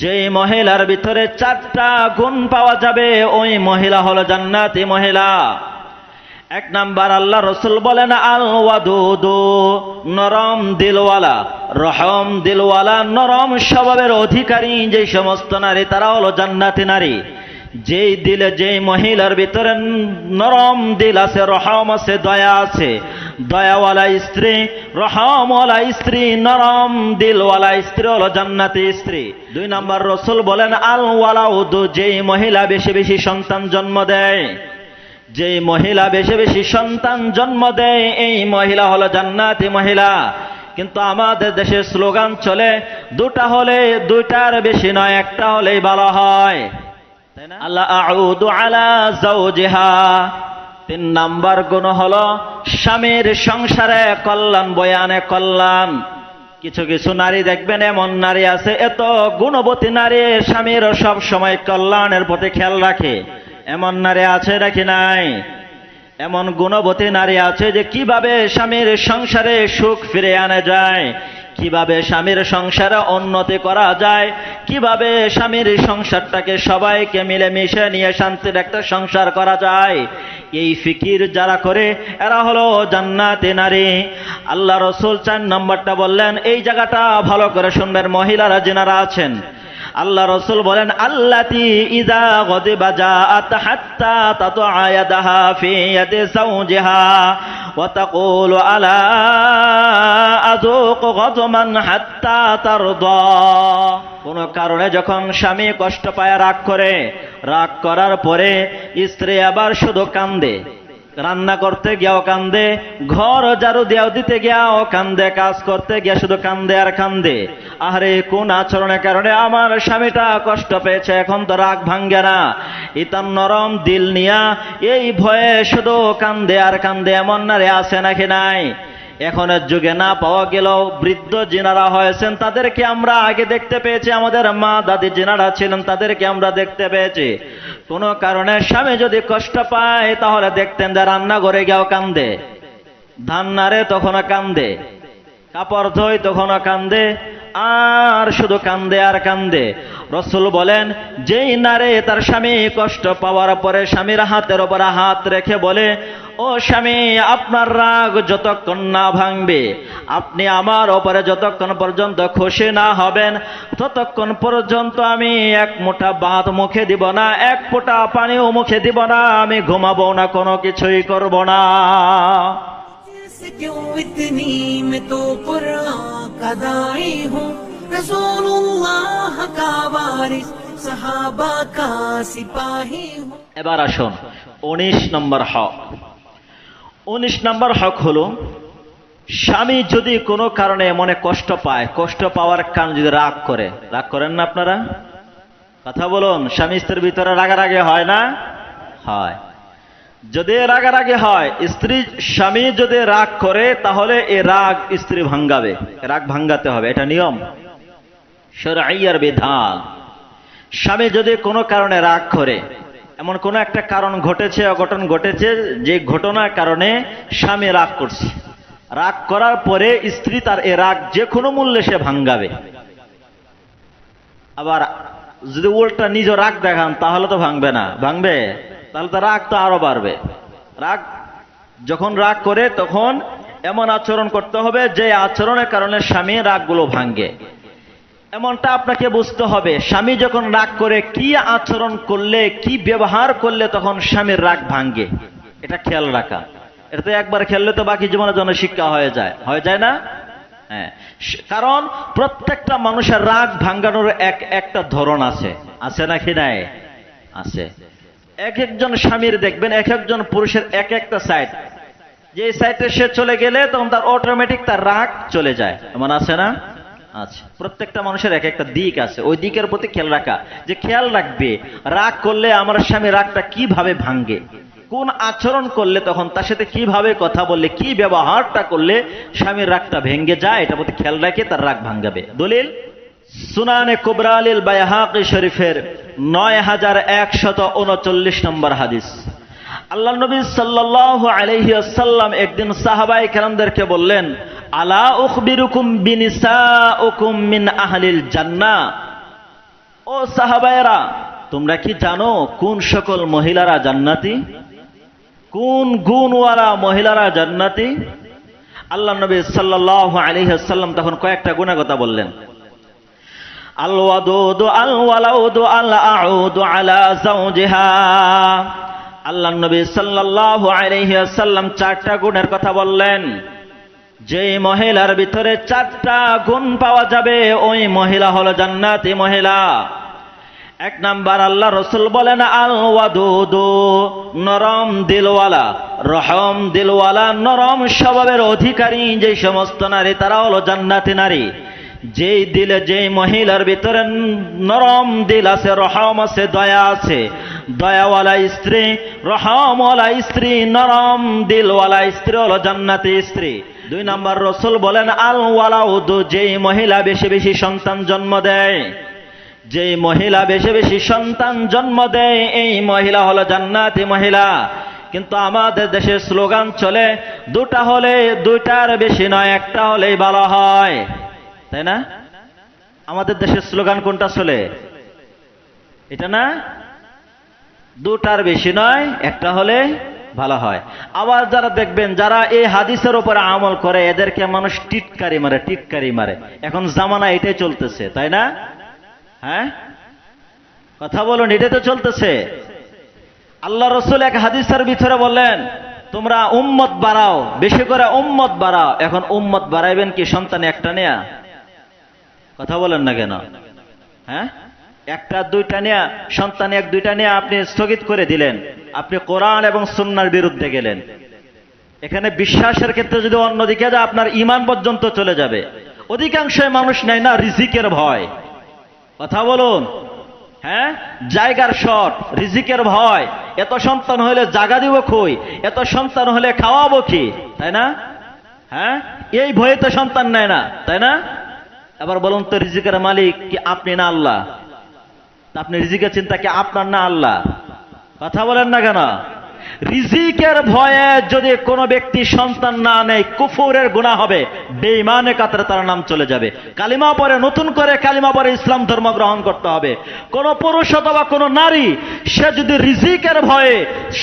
যেই মহিলার ভিতরে 4টা গুণ পাওয়া যাবে ওই মহিলা হলো জান্নাতি মহিলা। 1 নাম্বার, আল্লাহ রসুল বলেন আল ওয়াদুদু, নরম দিলওয়ালা, রহম দিলওয়ালা, নরম স্বভাবের অধিকারী যে সমস্ত নারী তারা হলো জান্নাতি নারী। যেই দিলে, যেই মহিলার ভিতরে নরম দিল আছে, রহম আছে, দয়া আছে, দয়াওয়ালা স্ত্রী, রহমওয়ালা স্ত্রী, নরম দিলওয়ালা স্ত্রী হলো জান্নাতি স্ত্রী। 2 নাম্বার, রসুল বলেন আল ওয়ালাউদু, যেই মহিলা বেশি বেশি সন্তান জন্ম দেয়, যেই মহিলা বেশি বেশি সন্তান জন্ম দেয় এই মহিলা হলো জান্নাতি মহিলা। কিন্তু আমাদের দেশে স্লোগান চলে 2টা হলে, 2টার বেশি নয়, 1টা হলেই ভালো হয়, তাই না? আল্লাহ আউদু আলা যাওজিহা। 3 নাম্বার গুণ হলো স্বামীর সংসারে কল্যাণ বয়ানে কল্যাণ। কিছু কিছু নারী দেখবেন এমন নারী আছে, এত গুণবতী নারী, স্বামীর সব সময় কল্যাণের প্রতি খেয়াল রাখে। এমন নারী আছে নাকি নাই? এমন গুণবতী নারী আছে যে কিভাবে স্বামীর সংসারে সুখ ফিরে আনা যায়, কিভাবে স্বামীর সংসারে উন্নতি করা যায়, কিভাবে স্বামীর সংসারটাকে সবাইকে মিলেমিশে নিয়ে শান্তির একটা সংসার করা যায়, এই ফিকির যারা করে এরা হলো জান্নাতি নারী। আল্লাহ রসুল 4 নম্বরটা বললেন, এই জায়গাটা ভালো করে শুনবেন মহিলারা যিনারা আছেন। আল্লাহ রসুল বলেন আল্লাতী ইযা গদিবা জাআত হাত্তা তাতআ ইয়াদাহা ফি ইয়াদি যাওজিহা ওয়া তাকুলু আলা আযুকু গযমান হাত্তা তারদা। কোন কারণে যখন স্বামী কষ্ট পায়, রাগ করে, রাগ করার পরে স্ত্রী আবার শুধু কান্দে, রান্না করতে গিয়াও কান্দে, ঘর ঝাড়ু দিয়াও দিতে গিয়াও কান্দে, কাজ করতে গিয়া শুধু কান্দে আর কান্দে। আরে কোন আচরণের কারণে আমার স্বামীটা কষ্ট পেয়েছে, এখন তো রাগ ভাঙ্গে না, ইতার নরম দিল নিয়া এই ভয়ে শুধু কান্দে আর কান্দে। এমন নারী আছে নাকি নাই? এখনের যুগে না পাওয়া গেলেও বৃদ্ধ যিনারা হয়েছেন তাদেরকে আমরা আগে দেখতে পেয়েছি, আমাদের মা দাদি যিনারা ছিলেন তাদেরকে আমরা দেখতে পেয়েছি। কোনো কারণে স্বামী যদি কষ্ট পায় তাহলে দেখতেন যে রান্নাঘরে গিয়েও কান্দে, ধান নাড়ে তখনও কান্দে, কাপড় ধোয় তখনও কান্দে, আর শুধু কান্দে আর কান্দে। রসুল বলেন যেই নারী তার স্বামী কষ্ট পাওয়ার পরে স্বামীর হাতের ওপর হাত রেখে বলে, ও স্বামী, আপনার রাগ যতক্ষণ না ভাঙবে, আপনি আমার ওপরে যতক্ষণ পর্যন্ত খুশি না হবেন, ততক্ষণ পর্যন্ত আমি 1 মুঠা ভাত মুখে দিব না, 1 ফোঁটা পানিও মুখে দিব না, আমি ঘুমাবো না, কোনো কিছুই করব না। क्यों इतनी मैं तो कुरान का दाई हूँ, रसूलुल्लाह का वारिस, सहाबा का सिपाही हूँ। এবার আসুন 19 নম্বর হক। 19 নম্বর হক হলো স্বামী যদি কোনো কারণে মনে কষ্ট পায়, কষ্ট পাওয়ার কারণে যদি রাগ করে, রাগ করেন না আপনারা? কথা বলুন, স্বামী স্ত্রীর ভিতরে রাগারাগি হয় না? হয়। যদি রাগারাগি হয়, স্বামী যদি রাগ করে তাহলে এ রাগ স্ত্রী ভাঙ্গাবে, রাগ ভাঙ্গাতে হবে, এটা নিয়ম, শরঈয়ার বিধান। স্বামী যদি কোনো কারণে রাগ করে, এমন কোনো একটা কারণ ঘটেছে, অঘটন ঘটেছে, যে ঘটনার কারণে স্বামী রাগ করছে, রাগ করার পরে স্ত্রী তার এ রাগ যে কোনো মূল্যে সে ভাঙ্গাবে। আবার যদি উল্টা নিজ রাগ দেখান তাহলে তো ভাঙবে না, ভাঙবে? তাহলে তো রাগ তো আরো বাড়বে। রাগ যখন রাগ করে তখন এমন আচরণ করতে হবে যে আচরণের কারণে স্বামী রাগগুলো ভাঙ্গে। এমনটা আপনাকে বুঝতে হবে, স্বামী যখন রাগ করে কি আচরণ করলে, কি ব্যবহার করলে তখন স্বামীর রাগ ভাঙ্গে, এটা খেয়াল রাখা। এটা তো একবার খেললে তো বাকি জীবনের জন্য শিক্ষা হয়ে যায় না? হ্যাঁ, কারণ প্রত্যেকটা মানুষের রাগ ভাঙ্গানোর একটা ধরন আছে, আছে নাকি নাই? আছে। এক একজন স্বামীর দেখবেন, এক একজন পুরুষের এক একটা সাইড, যে সাইডে সে চলে গেলে তখন তার অটোমেটিক তার রাগ চলে যায়, এমন আছে না? আচ্ছা, প্রত্যেকটা মানুষের এক একটা দিক আছে, ওই দিকের প্রতি খেয়াল রাখা, যে খেয়াল রাখবে রাগ করলে আমার স্বামী রাগটা কিভাবে ভাঙ্গে, কোন আচরণ করলে তখন তার সাথে কিভাবে কথা বললে, কি ব্যবহারটা করলে স্বামীর রাগটা ভেঙ্গে যায়, এটা প্রতি খেয়াল রাখে তার রাগ ভাঙ্গাবে। দলিল সুনানে কুবরা আল বাইহাকি শরীফের 9139 নম্বর হাদিস। আল্লাহ নবী সাল্লাল্লাহু আলাইহি ওয়াসাল্লাম একদিন সাহাবায়ে কেরামদেরকে বললেন, আলা উখবিরুকুম বিনিসাউকুম মিন আহলিল জান্নাহ, ও সাহাবায়েরা, তোমরা কি জানো কোন সকল মহিলারা জান্নাতি? কোন গুণওয়ালা মহিলারা জান্নাতি? আল্লাহ নবী সাল্লাল্লাহু আলাইহি ওয়াসাল্লাম তখন কয়েকটা গুণের কথা বললেন। আল ওয়াদুদু আল ওয়ালাউদু আল আউদু আলা যাওজিহা। আল্লাহ নবী সাল্লাল্লাহু আলাইহি ওয়াসাল্লাম চারটা গুণের কথা বললেন। যে মহিলার ভিতরে চারটা গুণ পাওয়া যাবে ওই মহিলা হলো জান্নাতি মহিলা। এক নাম্বার, আল্লাহ রসুল বলেন আল ওয়াদুদু, নরম দিলওয়ালা, রহম দিলওয়ালা, নরম স্বভাবের অধিকারী যে সমস্ত নারী তারা হলো জান্নাতি নারী। যেই দিলে, যেই মহিলার ভিতরে নরম দিল আছে, রহম আছে, দয়া আছে, দয়াওয়ালা স্ত্রী, রহমওয়ালা স্ত্রী, নরম দিলওয়ালা স্ত্রী হলো জান্নাতি স্ত্রী। দুই নাম্বার, রসুল বলেন আল ওয়ালাউদু, যেই মহিলা বেশি বেশি সন্তান জন্ম দেয়, যেই মহিলা বেশি বেশি সন্তান জন্ম দেয় এই মহিলা হলো জান্নাতি মহিলা। কিন্তু আমাদের দেশে স্লোগান চলে দুটা হলে, দুইটার বেশি নয়, একটা হলেই ভালো হয়, তাই না? আমাদের দেশের স্লোগান কোনটা চলে? এটা না? দুটার বেশি নয়, একটা হলে ভালো হয়। আবার যারা দেখবেন যারা এই হাদিসের উপরে আমল করে এদেরকে মানুষ টিটকারি মারে, টিটকারি মারে। এখন জামানা এটাই চলতেছে, তাই না? হ্যাঁ, কথা বলুন, এটাই তো চলতেছে। আল্লাহ রসুল এক হাদিসের ভিতরে বললেন তোমরা উম্মত বাড়াও, বেশি করে উম্মত বাড়াও। এখন উম্মত বাড়াইবেন কি সন্তান একটা নেয়া? কথা বলেন না কেন? হ্যাঁ, একটা দুইটা নেয়া, সন্তান এক দুইটা নেয়া আপনি স্থগিত করে দিলেন, আপনি কোরআন এবং সুন্নাহর বিরুদ্ধে গেলেন। এখানে বিশ্বাসের ক্ষেত্রে যদি অন্যদিকে যায় আপনার ঈমান পর্যন্ত চলে যাবে। অধিকাংশ মানুষ নেয় না রিজিকের ভয়। কথা বলুন, হ্যাঁ, জায়গার শর্ট, রিজিকের ভয়। এত সন্তান হলে জাগা দিব কই, এত সন্তান হলে খাওয়াবো কি, তাই না? হ্যাঁ, এই ভয়ে তো সন্তান নেয় না, তাই না? এবার বলুন তো, রিজিকের মালিক কি আপনি না আল্লাহ? আপনি রিজিকের চিন্তা কি আপনার না আল্লাহ? কথা বলেন না কেন? রিজিকের ভয়ে যদি কোনো ব্যক্তি সন্তান না নেয় কুফুরের গুনাহ হবে, বেঈমানের কাতারে তার নাম চলে যাবে। কালিমা পরে, নতুন করে কালিমা পরে ইসলাম ধর্ম গ্রহণ করতে হবে। কোন পুরুষ অথবা কোন নারী সে যদি রিজিকের ভয়ে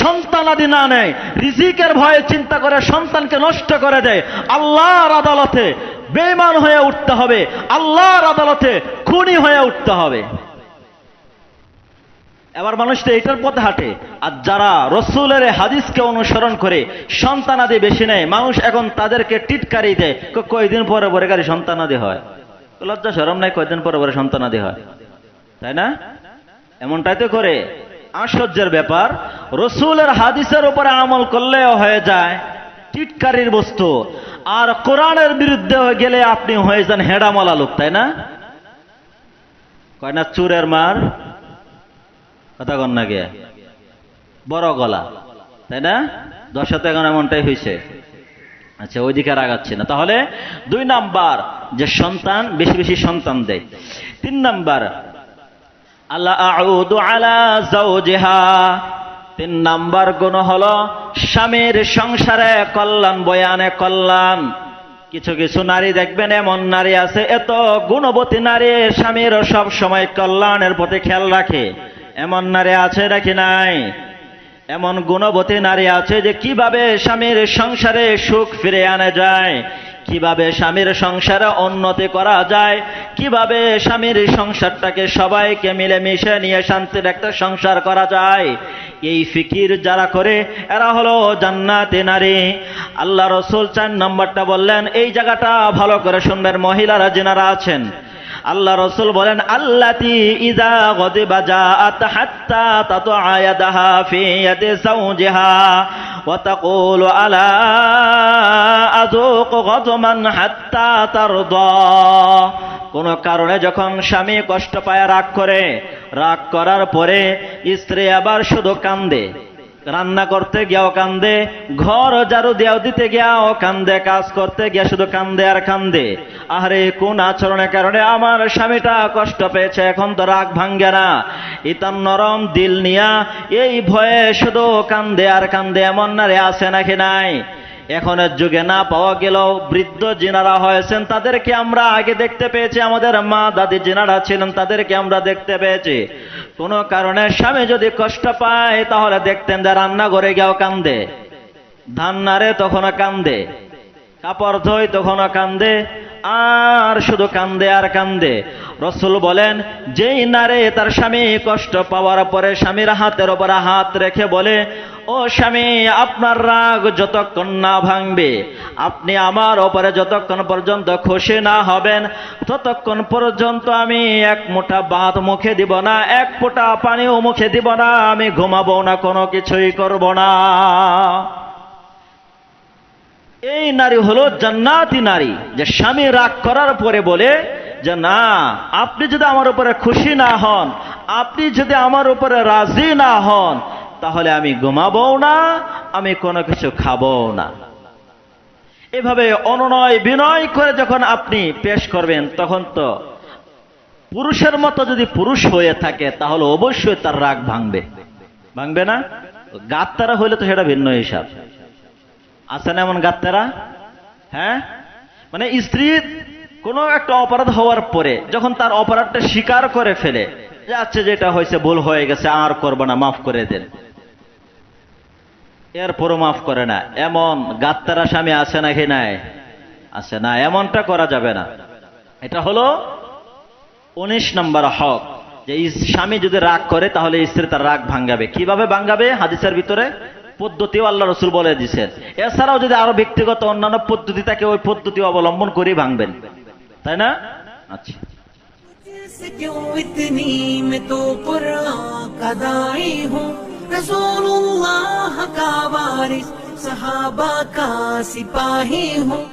সন্তানাদি না নেয়, রিজিকের ভয়ে চিন্তা করে সন্তানকে নষ্ট করে দেয়, আল্লাহর আদালতে বেঈমান হয়ে উঠতে হবে, আল্লাহর আদালতে খুনি হয়ে উঠতে হবে। এবার মানুষ তো এটার পথে হাঁটে। আর যারা রসুলের হাদিসকে অনুসরণ করে সন্তানাদি বেশি নেয়, মানুষ এখন তাদেরকে টিটকারি দেয়, কয়দিন পরে পরে গাড়ি সন্তানাদি হয়। লজ্জা শরম নাই, কয়দিন পরে পরে সন্তানাদি হয়, তাই না? এমনটাই তো করে। আশ্চর্যের ব্যাপার, রসুলের হাদিসের উপরে আমল করলেও হয়ে যায় টিটকারির বস্তু, আর কোরআনের বিরুদ্ধে গেলে আপনি হয়ে যান হেডামলা লোক, তাই না? কয় না চুরের মার, কথা কন না গে, বড় গলা, তাই না? 10 এখন এমনটাই হয়েছে। আচ্ছা, ওই দিকে আগাচ্ছি না। তাহলে 2 নাম্বার, যে সন্তান বেশি বেশি সন্তান দেয়। 3 নাম্বার, আল্লাহ আউদু আলা যাওজিহা। 3 নাম্বার গুণ হলো স্বামীর সংসারে কল্যাণ বয়ানে কল্যাণ। কিছু কিছু নারী দেখবেন এমন নারী আছে, এত গুণবতী নারী, স্বামীর সব সময় কল্যাণের প্রতি খেয়াল রাখে। এমন নারী আছে নাকি নাই? এমন গুণবতী নারী আছে যে কিভাবে স্বামীর সংসারে সুখ ফিরে আনা যায়, কিভাবে স্বামীর সংসারে উন্নতি করা যায়, কিভাবে স্বামীর সংসারটাকে সবাইকে মিলেমিশে নিয়ে শান্তির একটা সংসার করা যায়, এই ফিকির যারা করে এরা হলো জান্নাতি নারী। আল্লাহ রসুল 4 নম্বরটা বললেন, এই জায়গাটা ভালো করে শুনবেন মহিলারা যারা আছেন। আল্লাহ রসুল বলেন আল্লাতী ইযা গাদিবা জাআত হাত্তা তাতআ ইয়াদাহা ফি ইয়াদি যাওজিহা ওয়া তাকুলু আলা আযুকু গাদমান হাত্তা তারদা। কোন কারণে যখন স্বামী কষ্ট পায়, রাগ করে, রাগ করার পরে স্ত্রী আবার শুধু কান্দে, রান্না করতে গিয়াও কান্দে, ঘর ঝাড়ু দিয়াও দিতে গিয়াও কান্দে, কাজ করতে গিয়া শুধু কান্দে আর কান্দে। আরে কোন আচরণের কারণে আমার স্বামীটা কষ্ট পেয়েছে, এখন তো রাগ ভাঙ্গে না, ইতার নরম দিল নিয়া এই ভয়ে শুধু কান্দে আর কান্দে। এমন নারী আছে নাকি নাই? এখনের যুগে না পাওয়া গেলেও বৃদ্ধ জিনারা হয়েছেন তাদেরকে আমরা আগে দেখতে পেয়েছি, আমাদের মা দাদি জিনারা ছিলেন তাদেরকে আমরা দেখতে পেয়েছি। কোনো কারণে স্বামী যদি কষ্ট পায় তাহলে দেখতেন যে রান্নাঘরে গিয়েও কান্দে, ধান নাড়ে তখনও কান্দে, কাপড় ধোয় তখনও কান্দে, আর শুধু কান্দে আর কান্দে। রসুল বলেন, যেই নারে তার স্বামী কষ্ট পাওয়ার পরে স্বামীর হাতের উপরে হাত রেখে বলে, ও স্বামী, আপনার রাগ যতক্ষণ না ভাঙবে, আপনি আমার ওপরে যতক্ষণ পর্যন্ত খুশি না হবেন, ততক্ষণ পর্যন্ত আমি এক মুঠা ভাত মুখে দিব না, এক ফোঁটা পানিও মুখে দিব না, আমি ঘুমাবো না, কোনো কিছুই করব না। এই নারী হলো জান্নাতি নারী, যে স্বামী রাগ করার পরে বলে যে না, আপনি যদি আমার উপরে খুশি না হন, আপনি যদি আমার উপরে রাজি না হন, তাহলে আমি ঘুমাবো না, আমি কোনো কিছু খাবো না। এভাবে অনুনয় বিনয় করে যখন আপনি পেশ করবেন, তখন তো পুরুষের মতো যদি পুরুষ হয়ে থাকে তাহলে অবশ্যই তার রাগ ভাঙবে, ভাঙবে না? গাত্তারা হইলে তো সেটা ভিন্ন হিসাব। আছে না এমন গাত্তারা? হ্যাঁ, মানে স্ত্রী কোনো একটা অপরাধ হওয়ার পরে যখন তার অপরাধটা স্বীকার করে ফেলে যে আচ্ছা যেটা হয়েছে ভুল হয়ে গেছে, আর করবো না, মাফ করে দেন, এরপরও মাফ করে না, এমন গাত্তারা স্বামী আছে নাকি? নাই, আছে না? এমনটা করা যাবে না। এটা হলো 19 নম্বর হক, যে স্বামী যদি রাগ করে তাহলে স্ত্রী তার রাগ ভাঙ্গাবে। কিভাবে ভাঙ্গাবে? হাদিসের ভিতরে পদ্ধতিও আল্লাহ রসুল বলে দিচ্ছেন। এছাড়াও যদি আরো ব্যক্তিগত অন্যান্য পদ্ধতি থাকে, ওই পদ্ধতি অবলম্বন করে ভাঙবেন, তাই না? আচ্ছা, तुझसे क्यों इतनी मैं तो पुरानी हूँ, रसूलुल्लाह का वारिस, सहाबा का सिपाही हूँ।